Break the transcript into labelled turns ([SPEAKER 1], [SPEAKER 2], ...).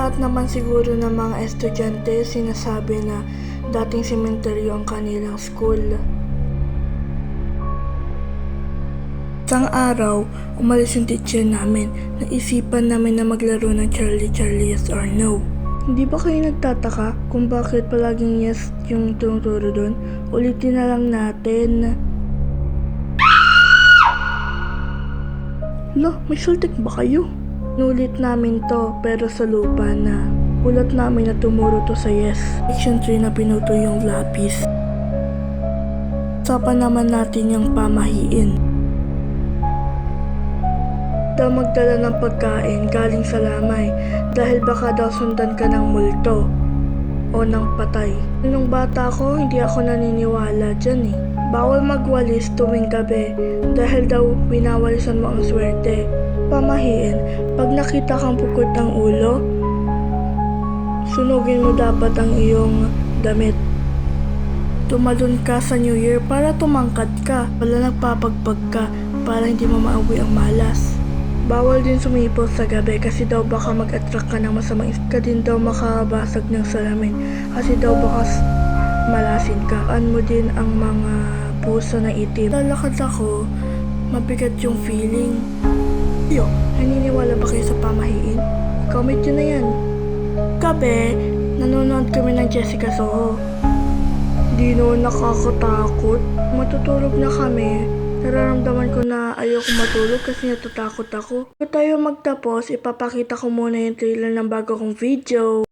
[SPEAKER 1] At naman siguro ng mga estudyante sinasabi na dating sementeryo ang kanilang school. Isang araw, umalis yung teacher namin. Naisipan namin na maglaro ng Charlie Yes or No. Hindi ba kayo nagtataka kung bakit palaging yes yung tumuturo doon? Ulitin na lang natin. Lo, may sultik ba kayo? Nulit namin to pero sa lupa na. Ulat namin na tumuro to sa yes. Section 3 na pinuto yung lapis. Usapan naman natin yung pamahiin. Daw magdala ng pagkain galing sa lamay dahil baka daw sundan ka ng multo o ng patay. Nung bata ko, hindi ako naniniwala dyan eh. Bawal magwalis tuwing gabi dahil daw pinawalisan mo ang swerte. Pamahiin, pag nakita kang pukot ng ulo, sunugin mo dapat ang iyong damit. Tumalon ka sa New Year para tumangkad ka, wala nagpapagpag ka para hindi mo mauwi ang malas. Bawal din sumipot sa gabi kasi daw baka mag-attract ka ng masamang ka din daw makabasag ng salamin kasi daw baka malasin ka. Mo din ang mga pusa na itim. Lalakad ako, mabigat yung feeling. Yo, naniniwala ba kayo sa pamahiin? Comment yun na yan. Gabi, nanonood kami ng Jessica Soho. Di noon nakakatakot. Matutulog na kami. Nararamdaman ko na ayoko matulog kasi natatakot ako. Bago tayo magtapos, ipapakita ko muna yung trailer ng bago kong video.